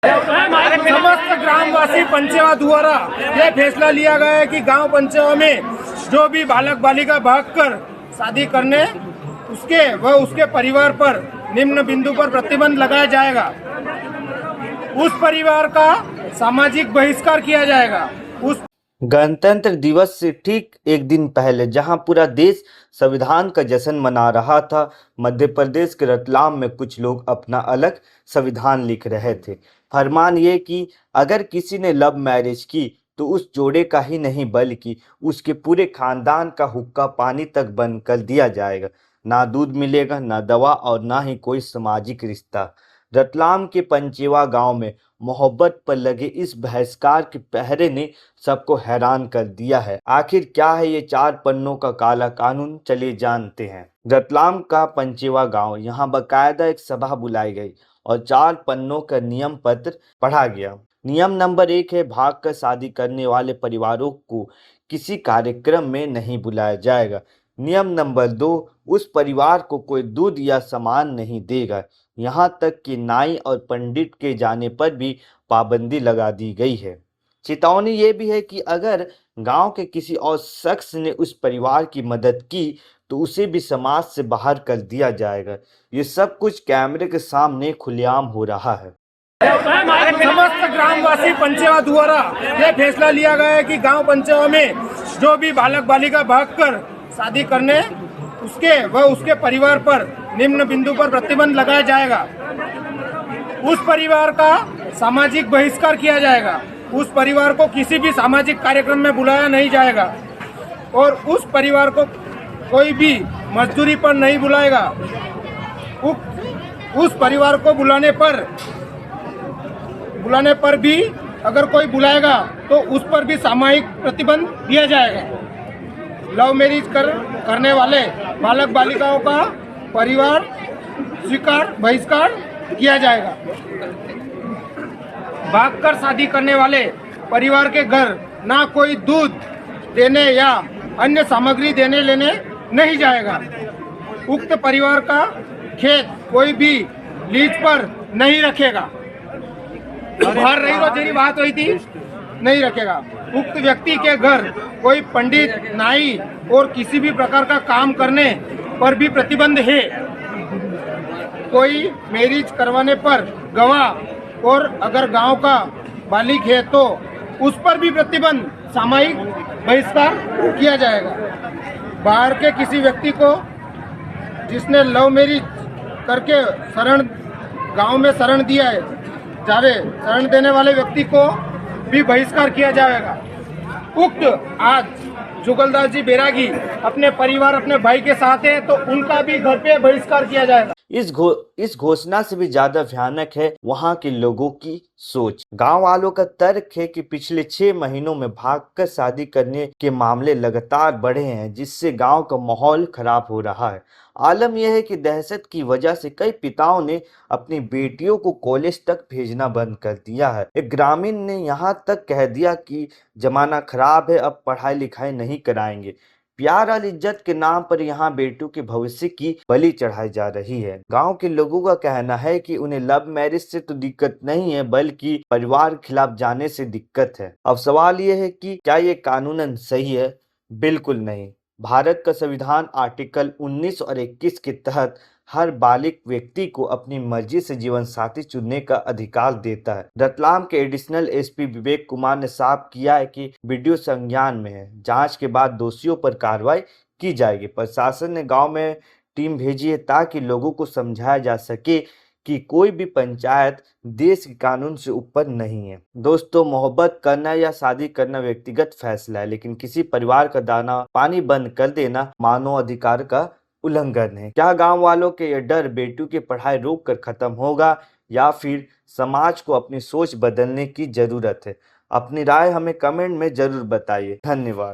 समस्त ग्रामवासी पंचवा द्वारा यह फैसला लिया गया है कि गांव पंचवा में जो भी बालक बालिका भागकर शादी करने उसके परिवार पर निम्न बिंदु पर प्रतिबंध लगाया जाएगा। उस परिवार का सामाजिक बहिष्कार किया जाएगा। गणतंत्र दिवस से ठीक एक दिन पहले जहां पूरा देश संविधान का जश्न मना रहा था, मध्य प्रदेश के रतलाम में कुछ लोग अपना अलग संविधान लिख रहे थे। फरमान ये कि अगर किसी ने लव मैरिज की तो उस जोड़े का ही नहीं बल्कि उसके पूरे खानदान का हुक्का पानी तक बंद कर दिया जाएगा। ना दूध मिलेगा, ना दवा और ना ही कोई सामाजिक रिश्ता। रतलाम के पंचेवा गांव में मोहब्बत पर लगे इस बहिष्कार के पहरे ने सबको हैरान कर दिया है। आखिर क्या है ये 4 पन्नों का काला कानून, चलिए जानते हैं। रतलाम का पंचेवा गांव, यहाँ बाकायदा एक सभा बुलाई गई और 4 पन्नों का नियम पत्र पढ़ा गया। नियम नंबर 1 है, भाग कर शादी करने वाले परिवारों को किसी कार्यक्रम में नहीं बुलाया जाएगा। नियम नंबर 2, उस परिवार को कोई दूध या सामान नहीं देगा। यहाँ तक कि नाई और पंडित के जाने पर भी पाबंदी लगा दी गई है। चेतावनी ये भी है कि अगर गांव के किसी और शख्स ने उस परिवार की मदद की तो उसे भी समाज से बाहर कर दिया जाएगा। ये सब कुछ कैमरे के सामने खुलेआम हो रहा है। समस्त ग्रामवासी पंचवा द्वारा यह फैसला लिया गया है कि गांव पंचवा में जो भी बालक बालिका भागकर शादी करने उसके परिवार पर निम्न बिंदु पर प्रतिबंध लगाया जाएगा। उस परिवार का सामाजिक बहिष्कार किया जाएगा। उस परिवार को किसी भी सामाजिक कार्यक्रम में बुलाया नहीं जाएगा और उस परिवार को कोई भी मजदूरी पर नहीं बुलाएगा। उस परिवार को बुलाने पर भी अगर कोई बुलाएगा तो उस पर भी सामूहिक प्रतिबंध दिया जाएगा। लव मैरिज करने वाले बालक बालिकाओं का परिवार बहिष्कार किया जाएगा। भागकर शादी करने वाले परिवार के घर ना कोई दूध देने या अन्य सामग्री देने लेने नहीं जाएगा। उक्त परिवार का खेत कोई भी लीज पर नहीं रखेगा। बाहर रही तो तेरी बात हुई थी, नहीं रखेगा। उक्त व्यक्ति के घर कोई पंडित, नाई और किसी भी प्रकार का काम करने पर भी प्रतिबंध है। कोई मैरिज करवाने पर गवाह और अगर गांव का बालिक है तो उस पर भी प्रतिबंध, सामूहिक बहिष्कार किया जाएगा। बाहर के किसी व्यक्ति को जिसने लव मैरिज करके गांव में शरण दिया है शरण देने वाले व्यक्ति को भी बहिष्कार किया जाएगा। उक्त आज जुगलदास जी बैरागी अपने परिवार अपने भाई के साथ है तो उनका भी घर पे बहिष्कार किया जाएगा। इस घोषणा से भी ज्यादा भयानक है वहां के लोगों की सोच। गांव वालों का तर्क है कि पिछले 6 महीनों में भागकर शादी करने के मामले लगातार बढ़े हैं, जिससे गांव का माहौल खराब हो रहा है। आलम यह है कि दहशत की वजह से कई पिताओं ने अपनी बेटियों को कॉलेज तक भेजना बंद कर दिया है। एक ग्रामीण ने यहाँ तक कह दिया कि जमाना खराब है, अब पढ़ाई लिखाई नहीं कराएंगे। प्यार और इज्जत के नाम पर यहाँ बेटों के भविष्य की बलि चढ़ाई जा रही है। गांव के लोगों का कहना है कि उन्हें लव मैरिज से तो दिक्कत नहीं है बल्कि परिवार खिलाफ जाने से दिक्कत है। अब सवाल ये है कि क्या ये कानूनन सही है? बिल्कुल नहीं। भारत का संविधान आर्टिकल 19 और 21 के तहत हर बालिग व्यक्ति को अपनी मर्जी से जीवन साथी चुनने का अधिकार देता है। रतलाम के एडिशनल एसपी विवेक कुमार ने साफ किया है कि वीडियो संज्ञान में है, जांच के बाद दोषियों पर कार्रवाई की जाएगी। प्रशासन ने गांव में टीम भेजी है ताकि लोगों को समझाया जा सके कि कोई भी पंचायत देश के कानून से ऊपर नहीं है। दोस्तों, मोहब्बत करना या शादी करना व्यक्तिगत फैसला है, लेकिन किसी परिवार का दाना पानी बंद कर देना मानव अधिकार का उल्लंघन है। क्या गांव वालों के ये डर बेटियों की पढ़ाई रोक कर खत्म होगा या फिर समाज को अपनी सोच बदलने की जरूरत है? अपनी राय हमें कमेंट में जरूर बताइए। धन्यवाद।